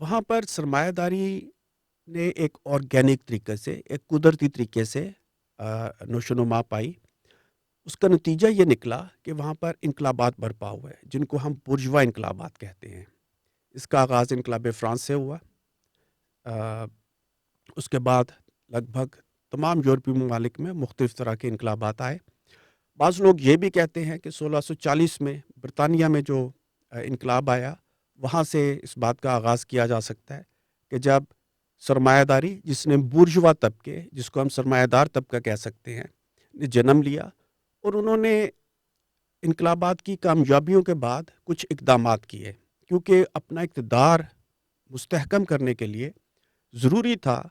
وہاں پر سرمایہ داری نے ایک آرگینک طریقے سے، ایک قدرتی طریقے سے نشو و نما پائی۔ اس کا نتیجہ یہ نکلا کہ وہاں پر انقلابات برپا ہوئے جن کو ہم بورژوا انقلابات کہتے ہیں۔ اس کا آغاز انقلاب فرانس سے ہوا۔ آ، اس کے بعد لگ بھگ تمام یورپی ممالک میں مختلف طرح کے انقلابات آئے۔ بعض لوگ یہ بھی کہتے ہیں کہ 1640 میں برطانیہ میں جو انقلاب آیا، وہاں سے اس بات کا آغاز کیا جا سکتا ہے کہ جب سرمایہ داری، جس نے بورژوا طبقے، جس کو ہم سرمایہ دار طبقہ کہہ سکتے ہیں، نے جنم لیا، اور انہوں نے انقلابات کی کامیابیوں کے بعد کچھ اقدامات کیے، کیونکہ اپنا اقتدار مستحکم کرنے کے لیے ضروری تھا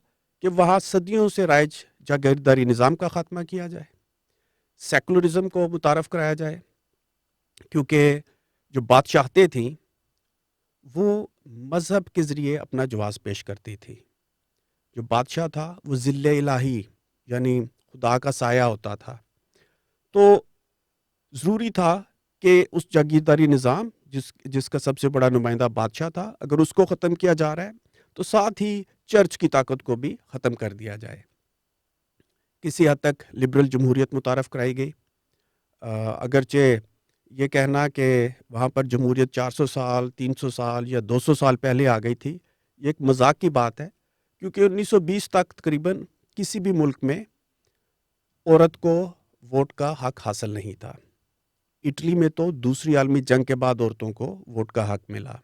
کہ وہاں صدیوں سے رائج جاگیرداری نظام کا خاتمہ کیا جائے، سیکولرزم کو متعارف کرایا جائے، کیونکہ جو بادشاہتیں تھیں وہ مذہب کے ذریعے اپنا جواز پیش کرتی تھی۔ جو بادشاہ تھا وہ ذل الہی یعنی خدا کا سایہ ہوتا تھا، تو ضروری تھا کہ اس جاگیرداری نظام جس کا سب سے بڑا نمائندہ بادشاہ تھا، اگر اس کو ختم کیا جا رہا ہے تو ساتھ ہی چرچ کی طاقت کو بھی ختم کر دیا جائے۔ کسی حد تک لبرل جمہوریت متعارف کرائی گئی، اگرچہ یہ کہنا کہ وہاں پر جمہوریت 400 سال 300 سال یا 200 سال پہلے آ گئی تھی، یہ ایک مذاق کی بات ہے، کیونکہ 1920 تک تقریباً کسی بھی ملک میں عورت کو ووٹ کا حق حاصل نہیں تھا۔ اٹلی میں تو دوسری عالمی جنگ کے بعد عورتوں کو ووٹ کا حق ملا۔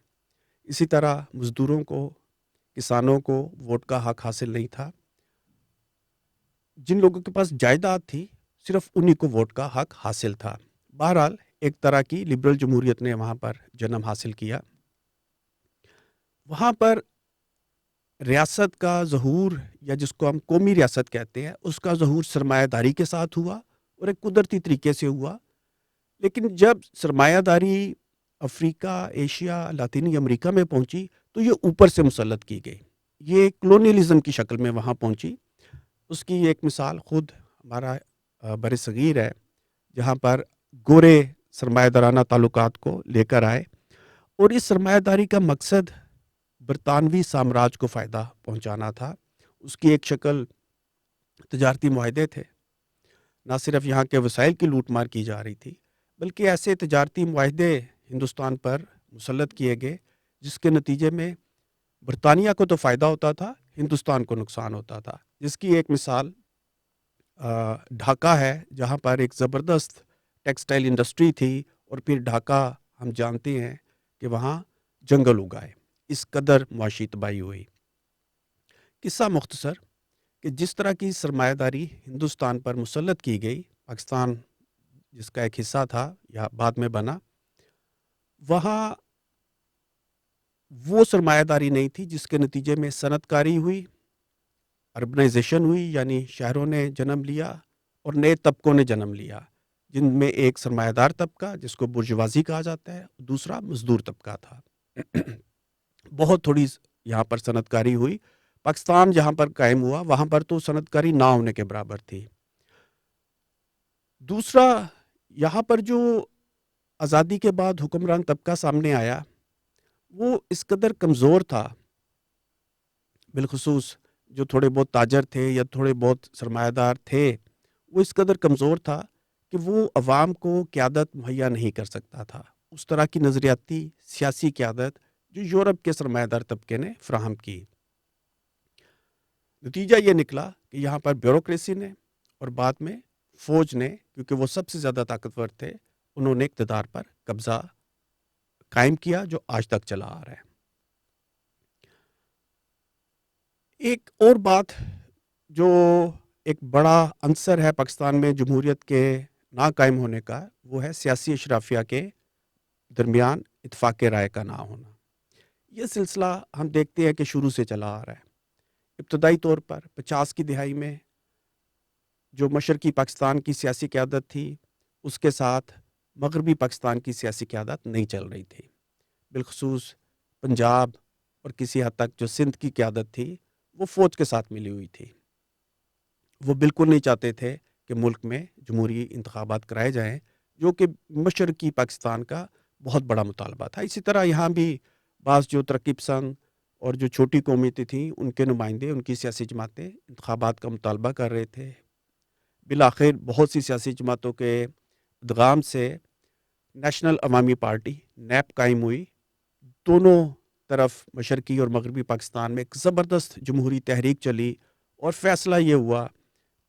اسی طرح مزدوروں کو، کسانوں کو ووٹ کا حق حاصل نہیں تھا۔ جن لوگوں کے پاس جائیداد تھی صرف انہی کو ووٹ کا حق حاصل تھا۔ بہرحال ایک طرح کی لبرل جمہوریت نے وہاں پر جنم حاصل کیا۔ وہاں پر ریاست کا ظہور، یا جس کو ہم قومی ریاست کہتے ہیں، اس کا ظہور سرمایہ داری کے ساتھ ہوا اور ایک قدرتی طریقے سے ہوا۔ لیکن جب سرمایہ داری افریقہ، ایشیا، لاطینی امریکہ میں پہنچی تو یہ اوپر سے مسلط کی گئی، یہ کلونیلزم کی شکل میں وہاں پہنچی۔ اس کی ایک مثال خود ہمارا بر صغیر ہے، جہاں پر گورے سرمایہ دارانہ تعلقات کو لے کر آئے، اور اس سرمایہ داری کا مقصد برطانوی سامراج کو فائدہ پہنچانا تھا۔ اس کی ایک شکل تجارتی معاہدے تھے، نہ صرف یہاں کے وسائل کی لوٹ مار کی جا رہی تھی، بلکہ ایسے تجارتی معاہدے ہندوستان پر مسلط کیے گئے جس کے نتیجے میں برطانیہ کو تو فائدہ ہوتا تھا، ہندوستان کو نقصان ہوتا تھا۔ جس کی ایک مثال ڈھاکہ ہے، جہاں پر ایک زبردست ٹیکسٹائل انڈسٹری تھی، اور پھر ڈھاکہ ہم جانتے ہیں کہ وہاں جنگل اگائے، اس قدر معاشی تباہی ہوئی۔ قصہ مختصر کہ جس طرح کی سرمایہ داری ہندوستان پر مسلط کی گئی، پاکستان جس کا ایک حصہ تھا یا بعد میں بنا، وہاں وہ سرمایہ داری نہیں تھی جس کے نتیجے میں صنعت کاری ہوئی، اربنائزیشن ہوئی، یعنی شہروں نے جنم لیا اور نئے طبقوں نے جنم لیا، جن میں ایک سرمایہ دار طبقہ جس کو برجوازی کہا جاتا ہے، دوسرا مزدور طبقہ تھا۔ بہت تھوڑی یہاں پر صنعت کاری ہوئی۔ پاکستان جہاں پر قائم ہوا وہاں پر تو صنعت کاری نہ ہونے کے برابر تھی۔ دوسرا، یہاں پر جو آزادی کے بعد حکمران طبقہ سامنے آیا وہ اس قدر کمزور تھا، بالخصوص جو تھوڑے بہت تاجر تھے یا تھوڑے بہت سرمایہ دار تھے، وہ اس قدر کمزور تھا کہ وہ عوام کو قیادت مہیا نہیں کر سکتا تھا، اس طرح کی نظریاتی سیاسی قیادت جو یورپ کے سرمایہ دار طبقے نے فراہم کی۔ نتیجہ یہ نکلا کہ یہاں پر بیوروکریسی نے اور بعد میں فوج نے، کیونکہ وہ سب سے زیادہ طاقتور تھے، انہوں نے اقتدار پر قبضہ قائم کیا جو آج تک چلا آ رہا ہے۔ ایک اور بات جو ایک بڑا عنصر ہے پاکستان میں جمہوریت کے نہ قائم ہونے کا، وہ ہے سیاسی اشرافیہ کے درمیان اتفاق رائے کا نہ ہونا۔ یہ سلسلہ ہم دیکھتے ہیں کہ شروع سے چلا آ رہا ہے۔ ابتدائی طور پر 50 کی دہائی میں جو مشرقی پاکستان کی سیاسی قیادت تھی، اس کے ساتھ مغربی پاکستان کی سیاسی قیادت نہیں چل رہی تھی، بالخصوص پنجاب اور کسی حد تک جو سندھ کی قیادت تھی وہ فوج کے ساتھ ملی ہوئی تھی۔ وہ بالکل نہیں چاہتے تھے کہ ملک میں جمہوری انتخابات کرائے جائیں، جو کہ مشرقی پاکستان کا بہت بڑا مطالبہ تھا۔ اسی طرح یہاں بھی بعض جو ترقی پسند اور جو چھوٹی قومیتیں تھیں ان کے نمائندے، ان کی سیاسی جماعتیں انتخابات کا مطالبہ کر رہے تھے۔ بالآخر بہت سی سیاسی جماعتوں کے ادغام سے نیشنل عوامی پارٹی نیپ قائم ہوئی۔ دونوں طرف مشرقی اور مغربی پاکستان میں ایک زبردست جمہوری تحریک چلی اور فیصلہ یہ ہوا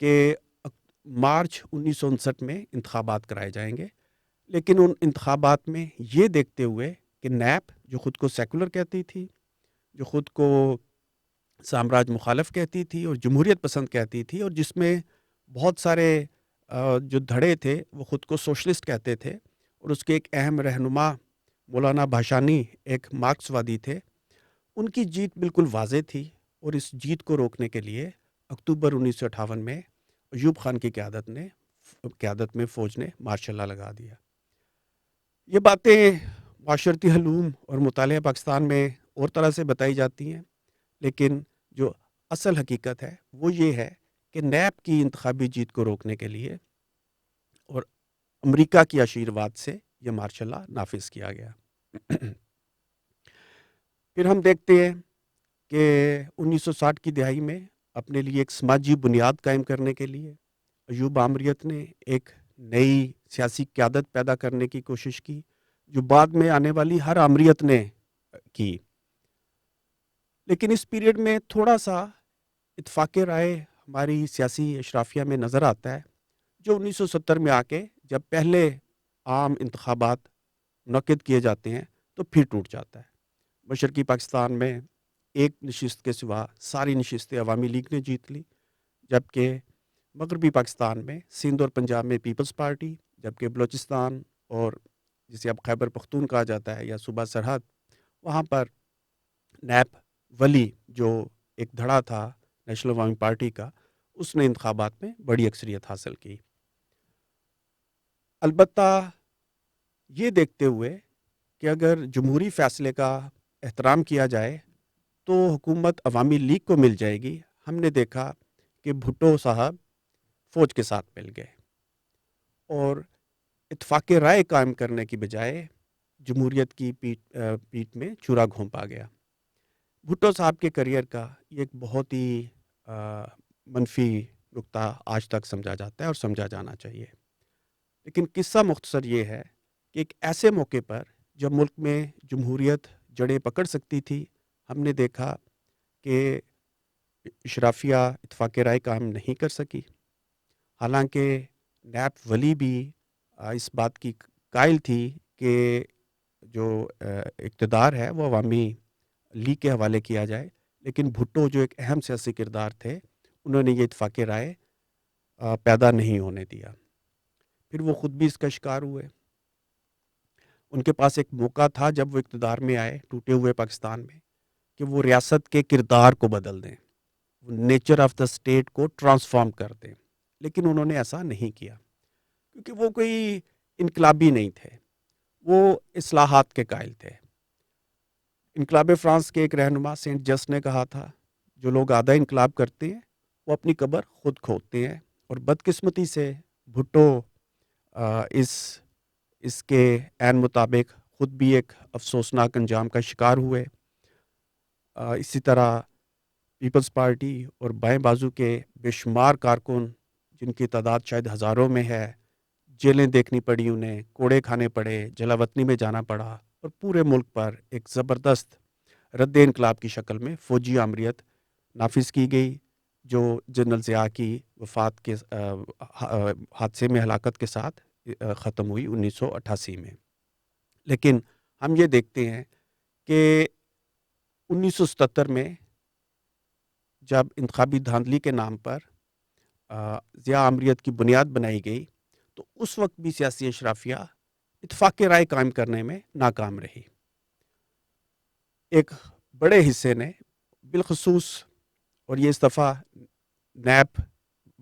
کہ مارچ 1959 میں انتخابات کرائے جائیں گے، لیکن ان انتخابات میں یہ دیکھتے ہوئے کہ نیپ جو خود کو سیکولر کہتی تھی، جو خود کو سامراج مخالف کہتی تھی اور جمہوریت پسند کہتی تھی، اور جس میں بہت سارے جو دھڑے تھے وہ خود کو سوشلسٹ کہتے تھے، اور اس کے ایک اہم رہنما مولانا بھاشانی ایک مارکس وادی تھے، ان کی جیت بالکل واضح تھی۔ اور اس جیت کو روکنے کے لیے اکتوبر 1958 میں ایوب خان کی قیادت میں فوج نے مارشل لا لگا دیا۔ یہ باتیں معاشرتی علوم اور مطالعہ پاکستان میں اور طرح سے بتائی جاتی ہیں، لیکن جو اصل حقیقت ہے وہ یہ ہے کہ نیب کی انتخابی جیت کو روکنے کے لیے اور امریکہ کی آشیرواد سے یہ مارشل لا نافذ کیا گیا۔ پھر ہم دیکھتے ہیں کہ 1960 کی دہائی میں اپنے لیے ایک سماجی بنیاد قائم کرنے کے لیے ایوب آمریت نے ایک نئی سیاسی قیادت پیدا کرنے کی کوشش کی، جو بعد میں آنے والی ہر آمریت نے کی۔ لیکن اس پیریڈ میں تھوڑا سا اتفاق رائے ہماری سیاسی اشرافیہ میں نظر آتا ہے، جو 1970 میں آ کے جب پہلے عام انتخابات منعقد کیے جاتے ہیں تو پھر ٹوٹ جاتا ہے۔ مشرقی پاکستان میں ایک نشست کے سوا ساری نشستیں عوامی لیگ نے جیت لی، جبکہ مغربی پاکستان میں سندھ اور پنجاب میں پیپلز پارٹی، جبکہ بلوچستان اور جسے اب خیبر پختون کہا جاتا ہے یا صوبہ سرحد، وہاں پر نیپ ولی جو ایک دھڑا تھا نیشنل عوامی پارٹی کا، اس نے انتخابات میں بڑی اکثریت حاصل کی۔ البتہ یہ دیکھتے ہوئے کہ اگر جمہوری فیصلے کا احترام کیا جائے تو حکومت عوامی لیگ کو مل جائے گی، ہم نے دیکھا کہ بھٹو صاحب فوج کے ساتھ مل گئے اور اتفاق رائے قائم کرنے کی بجائے جمہوریت کی پیٹ میں چورا گھونپا گیا۔ بھٹو صاحب کے کریئر کا یہ ایک بہت ہی منفی نقطہ آج تک سمجھا جاتا ہے اور سمجھا جانا چاہیے، لیکن قصہ مختصر یہ ہے کہ ایک ایسے موقع پر جب ملک میں جمہوریت جڑیں پکڑ سکتی تھی، ہم نے دیکھا کہ اشرافیہ اتفاق رائے قائم نہیں کر سکی، حالانکہ نیب ولی بھی اس بات کی قائل تھی کہ جو اقتدار ہے وہ عوامی لیگ کے حوالے کیا جائے، لیکن بھٹو جو ایک اہم سیاسی کردار تھے، انہوں نے یہ اتفاق رائے پیدا نہیں ہونے دیا۔ پھر وہ خود بھی اس کا شکار ہوئے۔ ان کے پاس ایک موقع تھا جب وہ اقتدار میں آئے ٹوٹے ہوئے پاکستان میں، کہ وہ ریاست کے کردار کو بدل دیں، نیچر آف دا اسٹیٹ کو ٹرانسفارم کر دیں، لیکن انہوں نے ایسا نہیں کیا، کیونکہ وہ کوئی انقلابی نہیں تھے، وہ اصلاحات کے قائل تھے۔ انقلاب فرانس کے ایک رہنما سینٹ جسٹ نے کہا تھا، جو لوگ آدھا انقلاب کرتے ہیں وہ اپنی قبر خود کھودتے ہیں، اور بدقسمتی سے بھٹو اس کے عین مطابق خود بھی ایک افسوسناک انجام کا شکار ہوئے۔ اسی طرح پیپلز پارٹی اور بائیں بازو کے بے شمار کارکن، جن کی تعداد شاید ہزاروں میں ہے، جیلیں دیکھنی پڑی، انہیں کوڑے کھانے پڑے، جلا وطنی میں جانا پڑا، اور پورے ملک پر ایک زبردست رد انقلاب کی شکل میں فوجی آمریت نافذ کی گئی، جو جنرل ضیاء کی وفات کے حادثے میں ہلاکت کے ساتھ ختم ہوئی 1988 میں۔ لیکن ہم یہ دیکھتے ہیں کہ 1977 میں جب انتخابی دھاندلی کے نام پر ضیاء آمریت کی بنیاد بنائی گئی، تو اس وقت بھی سیاسی اشرافیہ اتفاق رائے قائم کرنے میں ناکام رہی۔ ایک بڑے حصے نے بالخصوص، اور یہ اس دفعہ نیب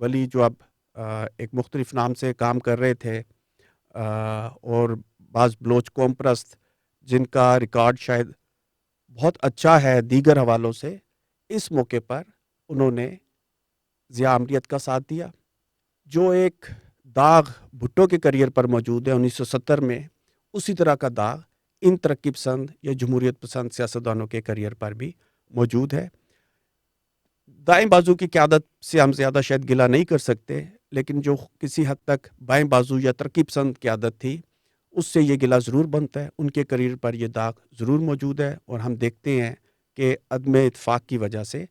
ولی جو اب ایک مختلف نام سے کام کر رہے تھے، اور بعض بلوچ قوم پرست جن کا ریکارڈ شاید بہت اچھا ہے دیگر حوالوں سے، اس موقع پر انہوں نے ضیاء آمریت کا ساتھ دیا۔ جو ایک داغ بھٹو کے کریئر پر موجود ہے 1970 میں، اسی طرح کا داغ ان ترقی پسند یا جمہوریت پسند سیاستدانوں کے کریئر پر بھی موجود ہے۔ دائیں بازو کی قیادت سے ہم زیادہ شاید گلہ نہیں کر سکتے، لیکن جو کسی حد تک بائیں بازو یا ترقی پسند قیادت تھی، اس سے یہ گلہ ضرور بنتا ہے، ان کے کریئر پر یہ داغ ضرور موجود ہے، اور ہم دیکھتے ہیں کہ عدم اتفاق کی وجہ سے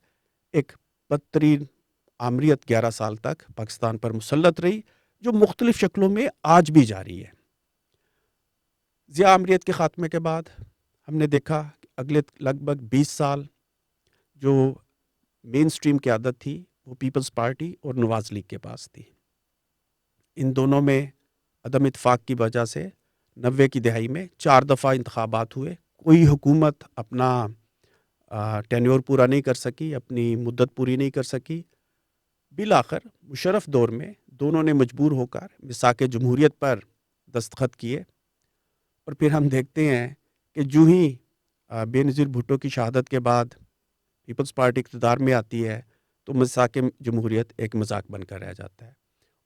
ایک بدترین آمریت 11 سال تک پاکستان پر مسلط رہی، جو مختلف شکلوں میں آج بھی جاری ہے۔ ضیاء آمریت کے خاتمے کے بعد ہم نے دیکھا کہ اگلے لگ بھگ 20 سال جو مین سٹریم قیادت تھی وہ پیپلز پارٹی اور نواز لیگ کے پاس تھی۔ ان دونوں میں عدم اتفاق کی وجہ سے 90 کی دہائی میں 4 دفعہ انتخابات ہوئے، کوئی حکومت اپنا ٹینیور پورا نہیں کر سکی، اپنی مدت پوری نہیں کر سکی۔ بالآخر مشرف دور میں دونوں نے مجبور ہو کر میثاق جمہوریت پر دستخط کیے، اور پھر ہم دیکھتے ہیں کہ جو ہی بے نظیر بھٹو کی شہادت کے بعد پیپلز پارٹی اقتدار میں آتی ہے تو میثاق جمہوریت ایک مذاق بن کر رہ جاتا ہے،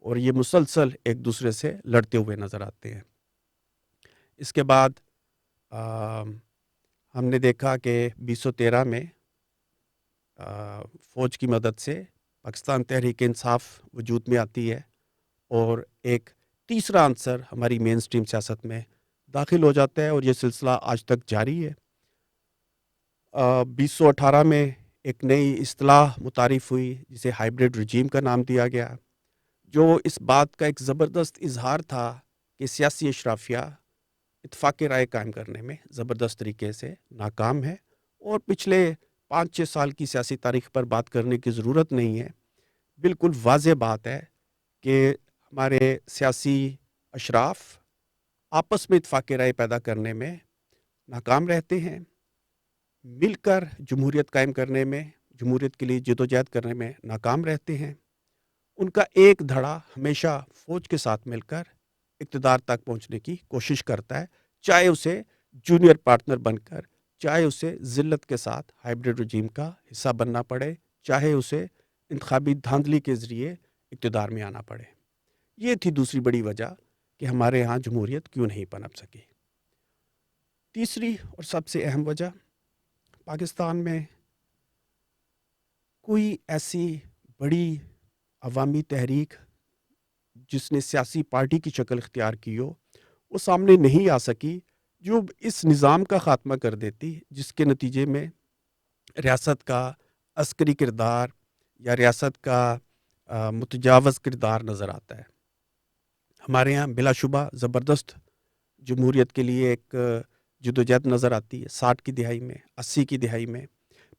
اور یہ مسلسل ایک دوسرے سے لڑتے ہوئے نظر آتے ہیں۔ اس کے بعد ہم نے دیکھا کہ 2013 میں فوج کی مدد سے پاکستان تحریک انصاف وجود میں آتی ہے، اور ایک تیسرا عنصر ہماری مین سٹریم سیاست میں داخل ہو جاتا ہے، اور یہ سلسلہ آج تک جاری ہے۔ 2018 میں ایک نئی اصطلاح متعارف ہوئی جسے ہائبرڈ رجیم کا نام دیا گیا، جو اس بات کا ایک زبردست اظہار تھا کہ سیاسی اشرافیہ اتفاق رائے قائم کرنے میں زبردست طریقے سے ناکام ہے، اور پچھلے 5-6 سال کی سیاسی تاریخ پر بات کرنے کی ضرورت نہیں ہے۔ بالکل واضح بات ہے کہ ہمارے سیاسی اشراف آپس میں اتفاق رائے پیدا کرنے میں ناکام رہتے ہیں، مل کر جمہوریت قائم کرنے میں، جمہوریت کے لیے جدوجہد کرنے میں ناکام رہتے ہیں۔ ان کا ایک دھڑا ہمیشہ فوج کے ساتھ مل کر اقتدار تک پہنچنے کی کوشش کرتا ہے، چاہے اسے جونیئر پارٹنر بن کر، چاہے اسے ذلت کے ساتھ ہائبرڈ رجیم کا حصہ بننا پڑے، چاہے اسے انتخابی دھاندلی کے ذریعے اقتدار میں آنا پڑے۔ یہ تھی دوسری بڑی وجہ کہ ہمارے ہاں جمہوریت کیوں نہیں پنپ سکی۔ تیسری اور سب سے اہم وجہ، پاکستان میں کوئی ایسی بڑی عوامی تحریک جس نے سیاسی پارٹی کی شکل اختیار کی ہو، وہ سامنے نہیں آ سکی جو اس نظام کا خاتمہ کر دیتی، جس کے نتیجے میں ریاست کا عسکری کردار یا ریاست کا متجاوز کردار نظر آتا ہے۔ ہمارے یہاں بلا شبہ زبردست جمہوریت کے لیے ایک جدوجہد نظر آتی ہے۔ 60 کی دہائی میں، 80 کی دہائی میں،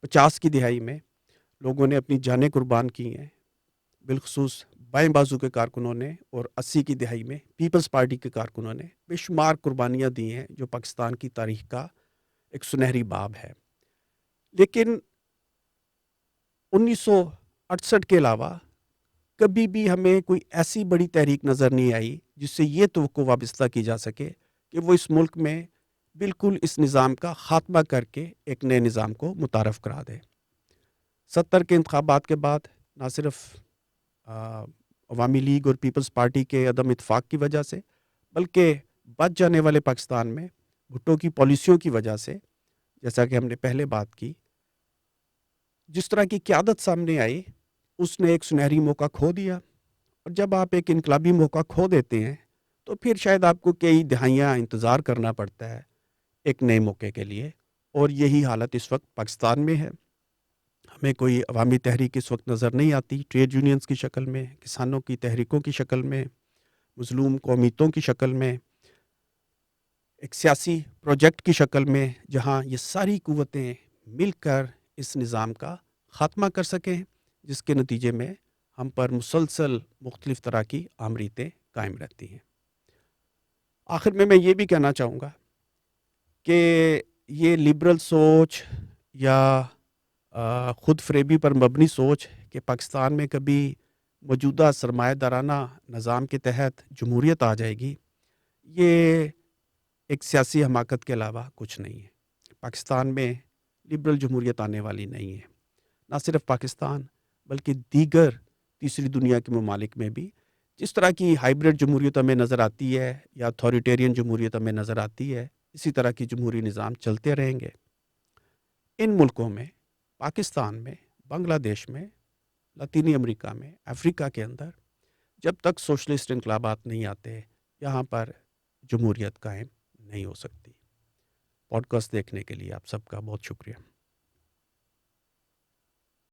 50 کی دہائی میں لوگوں نے اپنی جانیں قربان کی ہیں، بالخصوص بائیں بازو کے کارکنوں نے، اور 80 کی دہائی میں پیپلز پارٹی کے کارکنوں نے بے شمار قربانیاں دی ہیں، جو پاکستان کی تاریخ کا ایک سنہری باب ہے۔ لیکن 1968 کے علاوہ کبھی بھی ہمیں کوئی ایسی بڑی تحریک نظر نہیں آئی جس سے یہ توقع وابستہ کی جا سکے کہ وہ اس ملک میں بالکل اس نظام کا خاتمہ کر کے ایک نئے نظام کو متعارف کرا دے۔ 70 کے انتخابات کے بعد نہ صرف عوامی لیگ اور پیپلز پارٹی کے عدم اتفاق کی وجہ سے، بلکہ بچ جانے والے پاکستان میں بھٹو کی پالیسیوں کی وجہ سے، جیسا کہ ہم نے پہلے بات کی، جس طرح کی قیادت سامنے آئی، اس نے ایک سنہری موقع کھو دیا، اور جب آپ ایک انقلابی موقع کھو دیتے ہیں تو پھر شاید آپ کو کئی دہائیاں انتظار کرنا پڑتا ہے ایک نئے موقع کے لیے، اور یہی حالت اس وقت پاکستان میں ہے۔ ہمیں کوئی عوامی تحریک اس وقت نظر نہیں آتی، ٹریڈ یونینز کی شکل میں، کسانوں کی تحریکوں کی شکل میں، مظلوم قومیتوں کی شکل میں، ایک سیاسی پروجیکٹ کی شکل میں، جہاں یہ ساری قوتیں مل کر اس نظام کا خاتمہ کر سکیں، جس کے نتیجے میں ہم پر مسلسل مختلف طرح کی آمریتیں قائم رہتی ہیں۔ آخر میں یہ بھی کہنا چاہوں گا کہ یہ لبرل سوچ یا خود فریبی پر مبنی سوچ کہ پاکستان میں کبھی موجودہ سرمایہ دارانہ نظام کے تحت جمہوریت آ جائے گی، یہ ایک سیاسی حماقت کے علاوہ کچھ نہیں ہے۔ پاکستان میں لبرل جمہوریت آنے والی نہیں ہے، نہ صرف پاکستان بلکہ دیگر تیسری دنیا کے ممالک میں بھی جس طرح کی ہائبرڈ جمہوریت ہمیں نظر آتی ہے یا اتھارٹیرین جمہوریت ہمیں نظر آتی ہے، اسی طرح کی جمہوری نظام چلتے رہیں گے۔ ان ملکوں میں پاکستان میں، بنگلہ دیش میں، لاطینی امریکہ میں، افریقہ کے اندر جب تک سوشلسٹ انقلابات نہیں آتے یہاں پر جمہوریت قائم نہیں ہو سکتی۔ پوڈ کاسٹ دیکھنے کے لیے آپ سب کا بہت شکریہ۔